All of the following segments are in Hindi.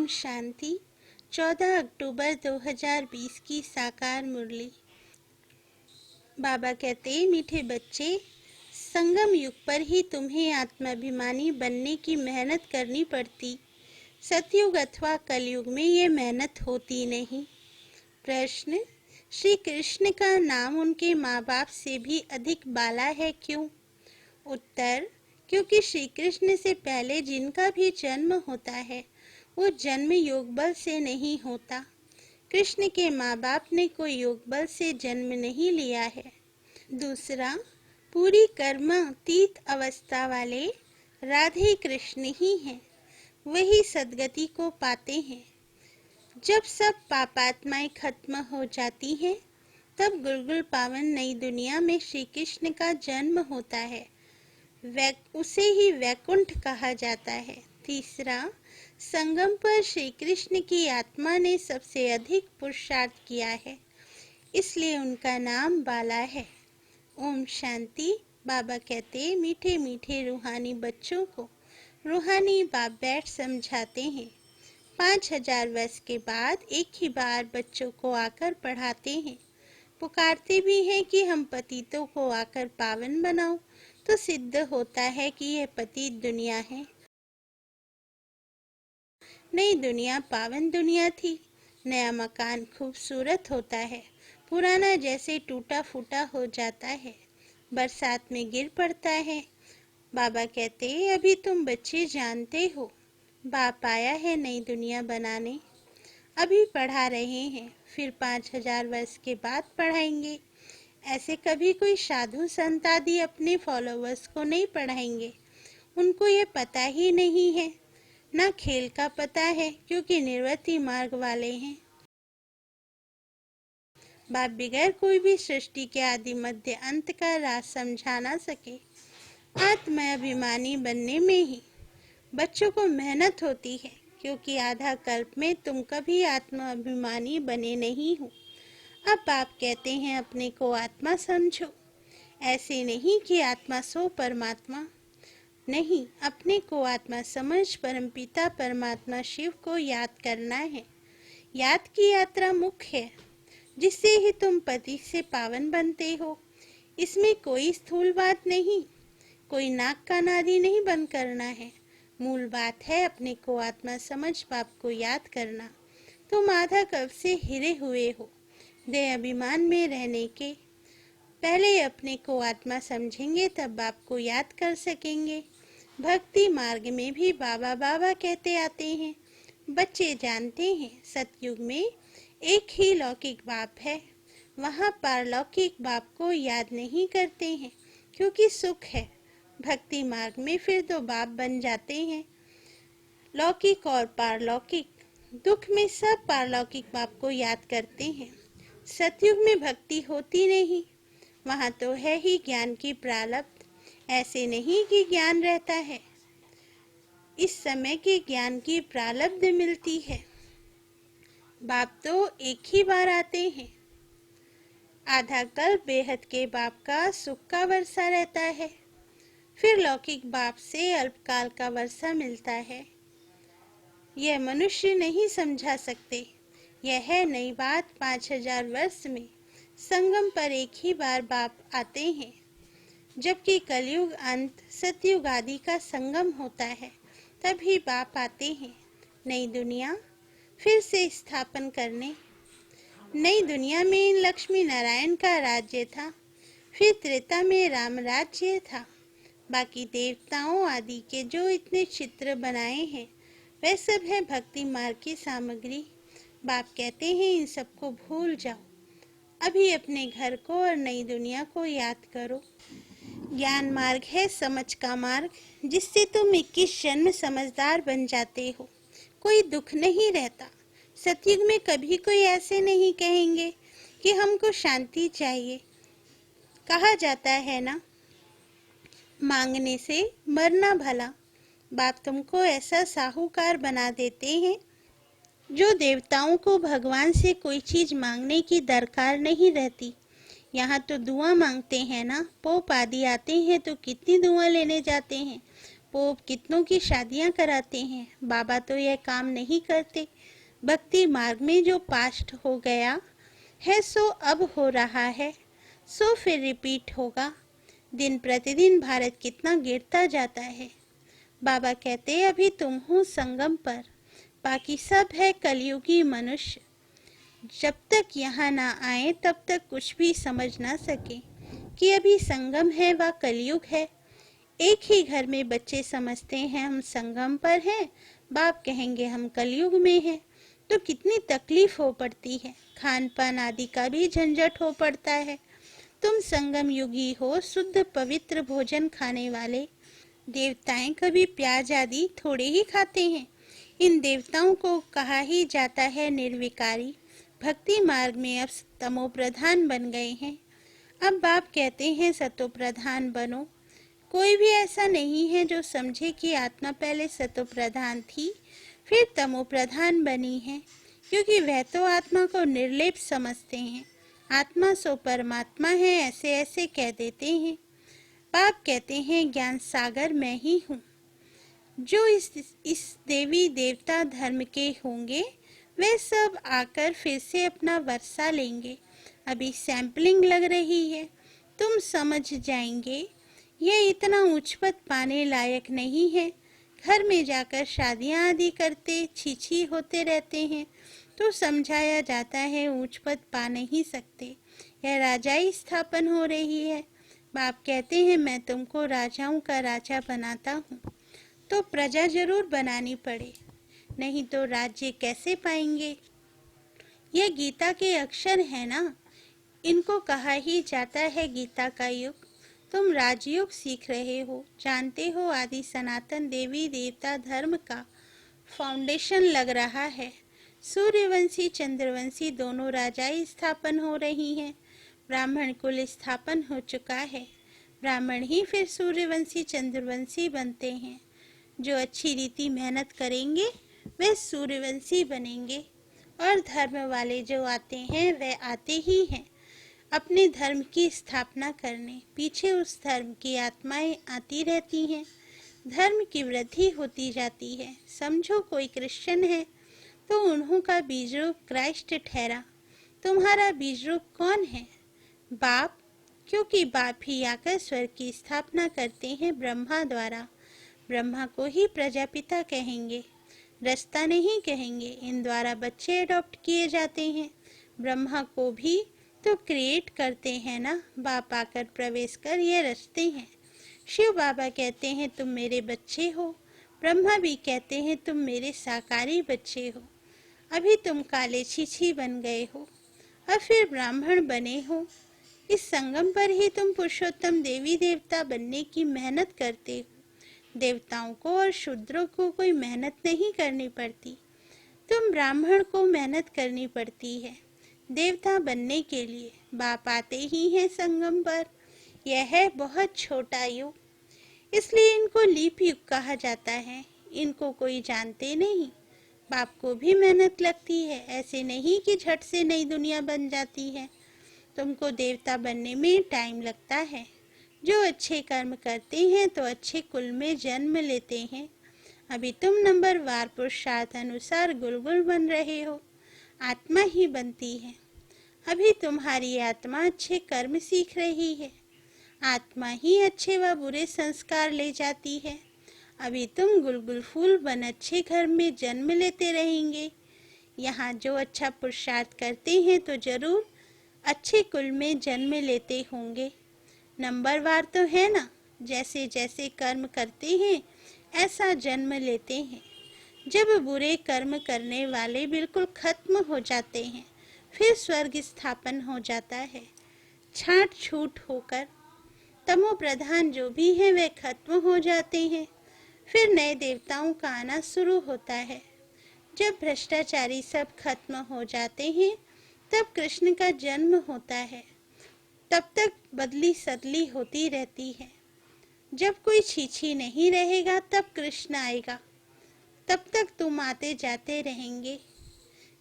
शांति। 14 अक्टूबर 2020 की साकार मुरली। बाबा कहते, मीठे बच्चे, संगम युग पर ही तुम्हें आत्माभिमानी बनने की मेहनत करनी पड़ती। सतयुग अथवा कलयुग में ये मेहनत होती नहीं। प्रश्न, श्री कृष्ण का नाम उनके माँ बाप से भी अधिक बाला है, क्यों? उत्तर, क्योंकि श्री कृष्ण से पहले जिनका भी जन्म होता है वो जन्म योग बल से नहीं होता। कृष्ण के माँ बाप ने कोई योग बल से जन्म नहीं लिया है। दूसरा, पूरी कर्मातीत अवस्था वाले राधे कृष्ण ही हैं, वही सद्गति को पाते हैं। जब सब पापात्माएं खत्म हो जाती हैं, तब गुलगुल पावन नई दुनिया में श्री कृष्ण का जन्म होता है। उसे ही वैकुंठ कहा जाता है। तीसरा, संगम पर श्री कृष्ण की आत्मा ने सबसे अधिक पुरुषार्थ किया है, इसलिए उनका नाम बाला है। ओम शांति। बाबा कहते, मीठे मीठे रूहानी बच्चों को रूहानी बाप बैठ समझाते हैं। 5000 वर्ष के बाद एक ही बार बच्चों को आकर पढ़ाते हैं। पुकारते भी हैं कि हम पतितों को आकर पावन बनाओ, तो सिद्ध होता है कि यह पतित दुनिया है। नई दुनिया पावन दुनिया थी। नया मकान खूबसूरत होता है, पुराना जैसे टूटा फूटा हो जाता है, बरसात में गिर पड़ता है। बाबा कहते, अभी तुम बच्चे जानते हो, बाप आया है नई दुनिया बनाने। अभी पढ़ा रहे हैं, फिर 5000 वर्ष के बाद पढ़ाएंगे। ऐसे कभी कोई साधु संत आदि अपने फॉलोवर्स को नहीं पढ़ाएंगे, उनको ये पता ही नहीं है। ना खेल का पता है, क्योंकि निर्वृत्ति मार्ग वाले हैं। बाप बिगैर कोई भी सृष्टि के आदि मध्य अंत का राज समझा ना सके। आत्माभिमानी बनने में ही बच्चों को मेहनत होती है, क्योंकि आधा कल्प में तुम कभी आत्माभिमानी बने नहीं हो। अब आप कहते हैं अपने को आत्मा समझो। ऐसे नहीं कि आत्मा सो परमात्मा, नहीं, अपने को आत्मा समझ परमपिता परमात्मा शिव को याद करना है। याद की यात्रा मुख्य है, जिससे ही तुम पति से पावन बनते हो। इसमें कोई स्थूल बात नहीं, कोई नाक का नादी नहीं बंद करना है। मूल बात है अपने को आत्मा समझ बाप को याद करना। तुम आधा कब से हिरे हुए हो देह अभिमान में रहने के। पहले अपने को आत्मा समझेंगे, तब बाप को याद कर सकेंगे। भक्ति मार्ग में भी बाबा बाबा कहते आते हैं। बच्चे जानते हैं सतयुग में एक ही लौकिक बाप है, वहाँ पारलौकिक बाप को याद नहीं करते हैं, क्योंकि सुख है। भक्ति मार्ग में फिर दो बाप बन जाते हैं, लौकिक और पारलौकिक। दुख में सब पारलौकिक बाप को याद करते हैं। सतयुग में भक्ति होती नहीं, वहाँ तो है ही ज्ञान की प्रारब्ध। ऐसे नहीं कि ज्ञान रहता है, इस समय के ज्ञान की प्रारब्ध मिलती है। बाप तो एक ही बार आते हैं। आधा कल बेहद के बाप का सुख का वर्षा रहता है, फिर लौकिक बाप से अल्पकाल का वर्षा मिलता है। यह मनुष्य नहीं समझा सकते। यह है नई बात। 5000 वर्ष में संगम पर एक ही बार बाप आते हैं, जबकि कलयुग अंत सतयुग आदि का संगम होता है, तभी बाप आते हैं नई दुनिया फिर से स्थापन करने। नई दुनिया में लक्ष्मी नारायण का राज्य था, फिर त्रेता में राम राज्य था। बाकी देवताओं आदि के जो इतने चित्र बनाए हैं, वह सब है भक्ति मार्ग की सामग्री। बाप कहते हैं इन सबको भूल जाओ, अभी अपने घर को और नई दुनिया को याद करो। ज्ञान मार्ग है समझ का मार्ग, जिससे तुम 21 जन्म समझदार बन जाते हो। कोई दुख नहीं रहता। सतयुग में कभी कोई ऐसे नहीं कहेंगे कि हमको शांति चाहिए। कहा जाता है ना, मांगने से मरना भला। बाप तुमको ऐसा साहूकार बना देते हैं, जो देवताओं को भगवान से कोई चीज मांगने की दरकार नहीं रहती। यहाँ तो दुआ मांगते हैं ना। पोप आदि आते हैं तो कितनी दुआ लेने जाते हैं। पोप कितनों की शादियां कराते हैं, बाबा तो यह काम नहीं करते। भक्ति मार्ग में जो पास्ट हो गया है सो अब हो रहा है, सो फिर रिपीट होगा। दिन प्रतिदिन भारत कितना गिरता जाता है। बाबा कहते अभी तुम हो संगम पर, बाकी सब है कलयुगी मनुष्य। जब तक यहाँ ना आए तब तक कुछ भी समझ ना सके कि अभी संगम है व कलयुग है। एक ही घर में बच्चे समझते हैं हम संगम पर हैं, बाप कहेंगे हम कलयुग में हैं। तो कितनी तकलीफ हो पड़ती है, खान पान आदि का भी झंझट हो पड़ता है। तुम संगम युगी हो, शुद्ध पवित्र भोजन खाने वाले। देवताएं कभी प्याज आदि थोड़े ही खाते हैं। इन देवताओं को कहा ही जाता है निर्विकारी। भक्ति मार्ग में अब तमो प्रधान बन गए हैं। अब बाप कहते हैं सतो प्रधान बनो। कोई भी ऐसा नहीं है जो समझे कि आत्मा पहले सतो प्रधान थी फिर तमो प्रधान बनी है, क्योंकि वह तो आत्मा को निर्लेप समझते हैं। आत्मा सो परमात्मा है ऐसे ऐसे कह देते हैं। बाप कहते हैं ज्ञान सागर मैं ही हूँ। जो इस देवी देवता धर्म के होंगे वे सब आकर फिर से अपना वर्षा लेंगे। अभी सैंपलिंग लग रही है, तुम समझ जाएंगे ये इतना उच्च पद पाने लायक नहीं है। घर में जाकर शादियां आदि करते छीछी होते रहते हैं तो समझाया जाता है ऊंच पद पा नहीं सकते, यह राजाई स्थापन हो रही है। बाप कहते हैं मैं तुमको राजाओं का राजा बनाता हूँ, तो प्रजा जरूर बनानी पड़े, नहीं तो राज्य कैसे पाएंगे। यह गीता के अक्षर है ना, इनको कहा ही जाता है गीता का युग। तुम राजयोग सीख रहे हो, जानते हो आदि सनातन देवी देवता धर्म का फाउंडेशन लग रहा है। सूर्यवंशी चंद्रवंशी दोनों राजाएं स्थापन हो रही हैं। ब्राह्मण कुल स्थापन हो चुका है। ब्राह्मण ही फिर सूर्यवंशी चंद्रवंशी बनते हैं। जो अच्छी रीति मेहनत करेंगे वे सूर्यवंशी बनेंगे, और धर्म वाले जो आते हैं वे आते ही हैं अपने धर्म की स्थापना करने। पीछे उस धर्म की आत्माएं आती रहती हैं, धर्म की वृद्धि होती जाती है। समझो कोई क्रिश्चियन है तो उन्हों का बीज रूप क्राइस्ट ठहरा। तुम्हारा बीज रूप कौन है? बाप, क्योंकि बाप ही आकर स्वर्ग की स्थापना करते हैं ब्रह्मा द्वारा। ब्रह्मा को ही प्रजापिता कहेंगे, रास्ता नहीं कहेंगे। इन द्वारा बच्चे अडॉप्ट किए जाते हैं। ब्रह्मा को भी तो क्रिएट करते हैं ना, बाप आकर प्रवेश कर ये रचते हैं। शिव बाबा कहते हैं तुम मेरे बच्चे हो, ब्रह्मा भी कहते हैं तुम मेरे साकारी बच्चे हो। अभी तुम काले छीछी बन गए हो, अब फिर ब्राह्मण बने हो। इस संगम पर ही तुम पुरुषोत्तम देवी देवता बनने की मेहनत करते हो। देवताओं को और शूद्रों को कोई मेहनत नहीं करनी पड़ती, तुम ब्राह्मण को मेहनत करनी पड़ती है देवता बनने के लिए। बाप आते ही हैं संगम पर। यह है बहुत छोटा युग, इसलिए इनको लीप युग कहा जाता है। इनको कोई जानते नहीं। बाप को भी मेहनत लगती है, ऐसे नहीं कि झट से नई दुनिया बन जाती है। तुमको देवता बनने में टाइम लगता है। जो अच्छे कर्म करते हैं तो अच्छे कुल में जन्म लेते हैं। अभी तुम नंबर वार पुरुषार्थ अनुसार गुलगुल बन रहे हो, आत्मा ही बनती है। अभी तुम्हारी आत्मा अच्छे कर्म सीख रही है, आत्मा ही अच्छे व बुरे संस्कार ले जाती है। अभी तुम गुलगुल फूल बन अच्छे घर में जन्म लेते रहेंगे। यहाँ जो अच्छा पुरुषार्थ करते हैं तो जरूर अच्छे कुल में जन्म लेते होंगे। नंबरवार तो है ना, जैसे जैसे कर्म करते हैं ऐसा जन्म लेते हैं। जब बुरे कर्म करने वाले बिल्कुल खत्म हो जाते हैं फिर स्वर्ग स्थापन हो जाता है छाट छूट होकर। तमो प्रधान जो भी हैं वे खत्म हो जाते हैं, फिर नए देवताओं का आना शुरू होता है। जब भ्रष्टाचारी सब खत्म हो जाते हैं तब कृष्ण का जन्म होता है। तब तक बदली सदली होती रहती है। जब कोई छीछी नहीं रहेगा तब कृष्ण आएगा, तब तक तुम आते जाते रहेंगे।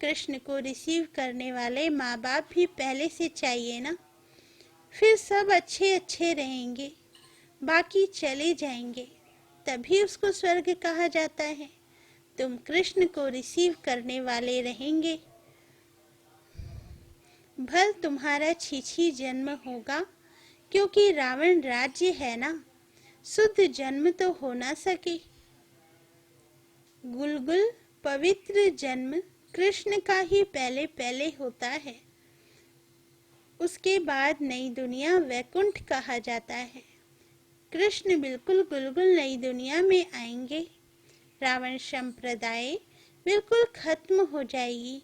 कृष्ण को रिसीव करने वाले माँ बाप भी पहले से चाहिए ना, फिर सब अच्छे अच्छे रहेंगे, बाकी चले जाएंगे। तभी उसको स्वर्ग कहा जाता है। तुम कृष्ण को रिसीव करने वाले रहेंगे। भल तुम्हारा छीछी जन्म होगा, क्योंकि रावण राज्य है ना, शुद्ध जन्म तो हो ना सके। गुलगुल पवित्र जन्म कृष्ण का ही पहले पहले होता है। उसके बाद नई दुनिया वैकुंठ कहा जाता है। कृष्ण बिल्कुल गुलगुल नई दुनिया में आएंगे। रावण संप्रदाय बिल्कुल खत्म हो जाएगी।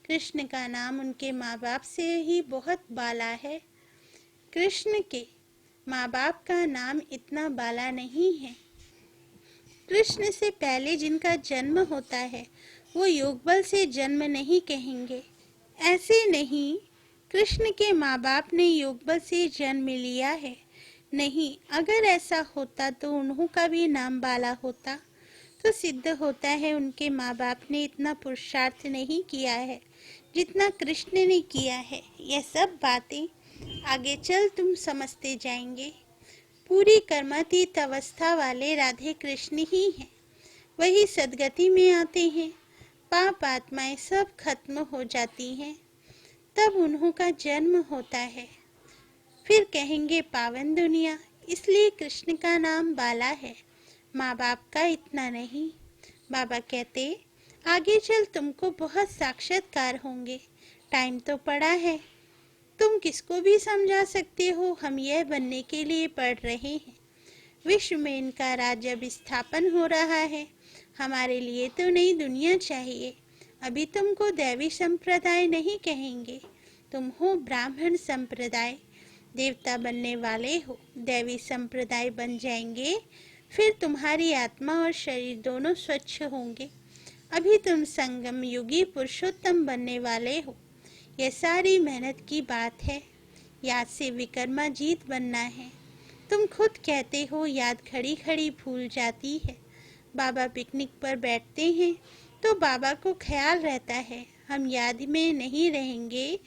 कृष्ण का नाम उनके माँ बाप से ही बहुत बाला है। कृष्ण के माँ बाप का नाम इतना बाला नहीं है। कृष्ण से पहले जिनका जन्म होता है वो योगबल से जन्म नहीं कहेंगे। ऐसे नहीं, कृष्ण के माँ बाप ने योगबल से जन्म लिया है। नहीं, अगर ऐसा होता तो उन्हों का भी नाम बाला होता। तो सिद्ध होता है उनके माँ बाप ने इतना पुरुषार्थ नहीं किया है जितना कृष्ण ने किया है। यह सब बातें आगे चल तुम समझते जाएंगे। पूरी कर्मातीत अवस्था वाले राधे कृष्ण ही हैं। वही सदगति में आते हैं। पाप आत्माएं सब खत्म हो जाती हैं, तब उन्हों का जन्म होता है। फिर कहेंगे पावन दुनिया। इसलिए कृष्ण का नाम बाला है, माँ बाप का इतना नहीं। बाबा कहते आगे चल तुमको बहुत साक्षात्कार होंगे। टाइम तो पड़ा है, तुम किसको भी समझा सकते हो। हम यह बनने के लिए पढ़ रहे हैं। विश्व में इनका राज्य विस्थापन हो रहा है। हमारे लिए तो नई दुनिया चाहिए। अभी तुमको दैवी संप्रदाय नहीं कहेंगे, तुम हो ब्राह्मण संप्रदाय। देवता बनने वाले हो, दैवी संप्रदाय बन जाएंगे। फिर तुम्हारी आत्मा और शरीर दोनों स्वच्छ होंगे। अभी तुम संगम युगी पुरुषोत्तम बनने वाले हो। यह सारी मेहनत की बात है। याद से विकर्मा जीत बनना है। तुम खुद कहते हो याद खड़ी खड़ी भूल जाती है। बाबा पिकनिक पर बैठते हैं तो बाबा को ख्याल रहता है हम याद में नहीं रहेंगे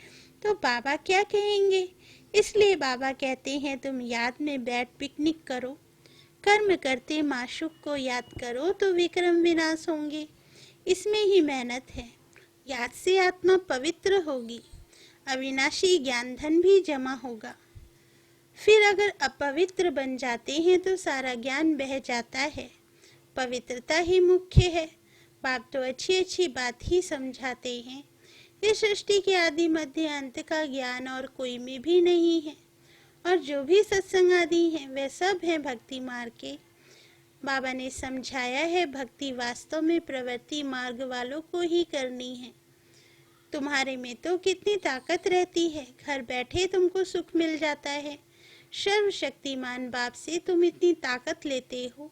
तो बाबा क्या कहेंगे। इसलिए बाबा कहते हैं तुम याद में बैठ पिकनिक करो। कर्म करते माशूक को याद करो तो विक्रम विनाश होंगे। इसमें ही मेहनत है। याद से आत्मा पवित्र होगी, अविनाशी ज्ञान धन भी जमा होगा। फिर अगर अपवित्र बन जाते हैं तो सारा ज्ञान बह जाता है। पवित्रता ही मुख्य है। बाप तो अच्छी अच्छी बात ही समझाते हैं। इस सृष्टि के आदि मध्य अंत का ज्ञान और कोई में भी नहीं है। और जो भी सत्संग आदि हैं वे सब हैं भक्ति मार्ग के। बाबा ने समझाया है भक्ति वास्तव में प्रवृत्ति मार्ग वालों को ही करनी है। तुम्हारे में तो कितनी ताकत रहती है, घर बैठे तुमको सुख मिल जाता है। सर्वशक्तिमान बाप से तुम इतनी ताकत लेते हो।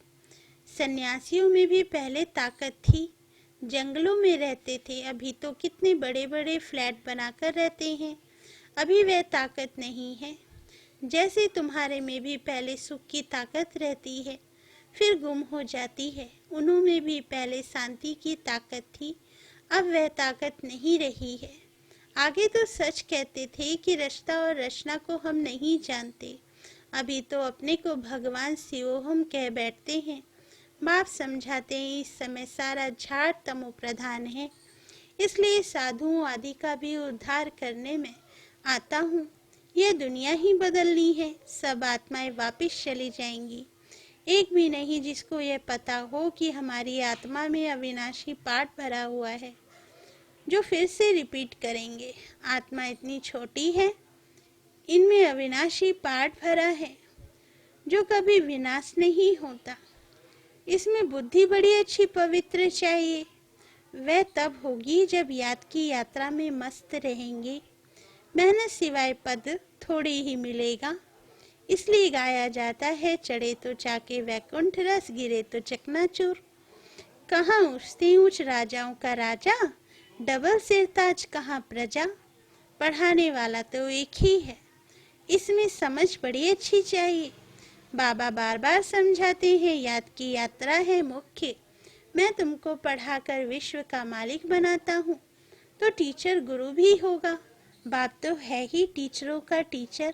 सन्यासियों में भी पहले ताकत थी, जंगलों में रहते थे। अभी तो कितने बड़े बड़े फ्लैट बनाकर रहते हैं। अभी वह ताकत नहीं है। जैसे तुम्हारे में भी पहले सुख की ताकत रहती है, फिर गुम हो जाती है। उन्होंने भी पहले शांति की ताकत थी, अब वह ताकत नहीं रही है। आगे तो सच कहते थे कि रचना और रचना को हम नहीं जानते। अभी तो अपने को भगवान शिवोहम कह बैठते हैं। बाप समझाते हैं इस समय सारा झाड़ तमो प्रधान है, इसलिए साधुओं आदि का भी उद्धार करने में आता हूँ। यह दुनिया ही बदलनी है, सब आत्माएं वापिस चली जाएंगी। एक भी नहीं जिसको यह पता हो कि हमारी आत्मा में अविनाशी पाठ भरा हुआ है, जो फिर से रिपीट करेंगे। आत्मा इतनी छोटी है, इनमें अविनाशी पाठ भरा है जो कभी विनाश नहीं होता। इसमें बुद्धि बड़ी अच्छी पवित्र चाहिए। वह तब होगी जब याद की यात्रा में मस्त रहेंगे। मेहनत सिवाय पद थोड़ी ही मिलेगा। इसलिए गाया जाता है चढ़े तो चाके वैकुंठ रस, गिरे तो चकनाचूर। कहाँ ऊँचते ऊँच राजाओं का राजा, डबल सिर ताज कहाँ प्रजा। पढ़ाने वाला तो एक ही है, इसमें समझ बड़ी अच्छी चाहिए। बाबा बार बार समझाते हैं याद की यात्रा है मुख्य। मैं तुमको पढ़ाकर विश्व का मालिक बनाता हूँ तो टीचर गुरु भी होगा। बाप तो है ही टीचरों का टीचर,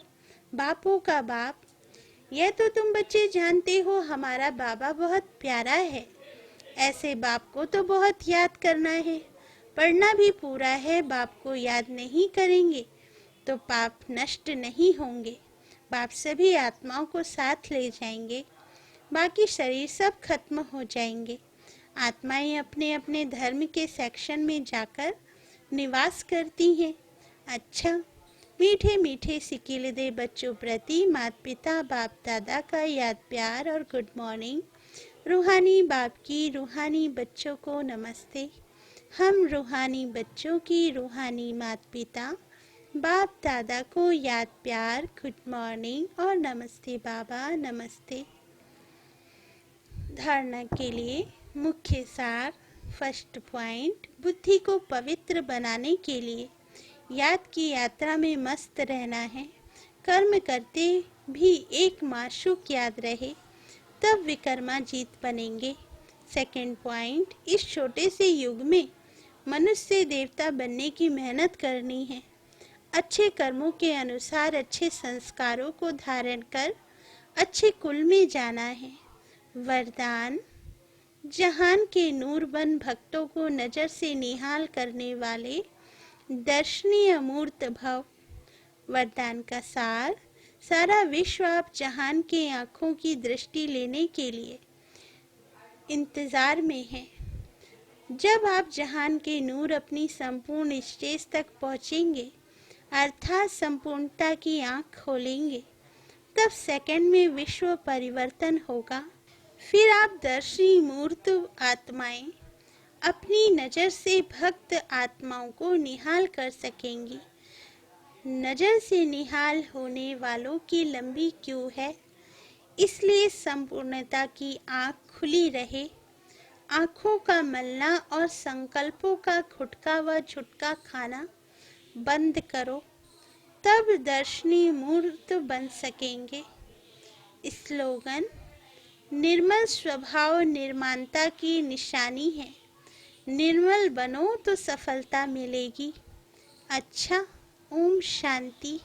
बापों का बाप। यह तो तुम बच्चे जानते हो, हमारा बाबा बहुत प्यारा है। ऐसे बाप को तो बहुत याद करना है। पढ़ना भी पूरा है। बाप को याद नहीं करेंगे तो पाप नष्ट नहीं होंगे। बाप सभी आत्माओं को साथ ले जाएंगे। बाकी शरीर सब खत्म हो जाएंगे। आत्माएं अपने अपने धर्म के सेक्शन में जाकर निवास करती हैं। अच्छा, मीठे मीठे सिकिलदे बच्चों प्रति माता पिता बाप दादा का याद प्यार और गुड मॉर्निंग। रूहानी बाप की रूहानी बच्चों को नमस्ते। हम रूहानी बच्चों की रूहानी माता पिता बाप दादा को याद प्यार, गुड मॉर्निंग और नमस्ते बाबा, नमस्ते। धारणा के लिए मुख्य सार। फर्स्ट पॉइंट, बुद्धि को पवित्र बनाने के लिए याद की यात्रा में मस्त रहना है। कर्म करते भी एक माशूक याद रहे, तब विकर्मा जीत बनेंगे। सेकंड पॉइंट, इस छोटे से युग में मनुष्य से देवता बनने की मेहनत करनी है। अच्छे कर्मों के अनुसार अच्छे संस्कारों को धारण कर अच्छे कुल में जाना है। वरदान, जहान के नूरबन भक्तों को नजर से निहाल करने वाले दर्शनीय मूर्त भव। वरदान का सार, सारा विश्व आप जहान के आँखों की दृष्टि लेने के लिए इंतजार में है। जब आप जहान के नूर अपनी संपूर्ण स्टेज तक पहुँचेंगे, अर्थात संपूर्णता की आँख खोलेंगे, तब सेकंड में विश्व परिवर्तन होगा। फिर आप दर्शनी मूर्त आत्माएं अपनी नज़र से भक्त आत्माओं को निहाल कर सकेंगी। नज़र से निहाल होने वालों की लंबी क्यू है, इसलिए संपूर्णता की आँख खुली रहे। आँखों का मलना और संकल्पों का खुटका व छुटका खाना बंद करो, तब दर्शनी मूर्त बन सकेंगे। स्लोगन, निर्मल स्वभाव निर्माणता की निशानी है। निर्मल बनो तो सफलता मिलेगी। अच्छा, ओम शांति।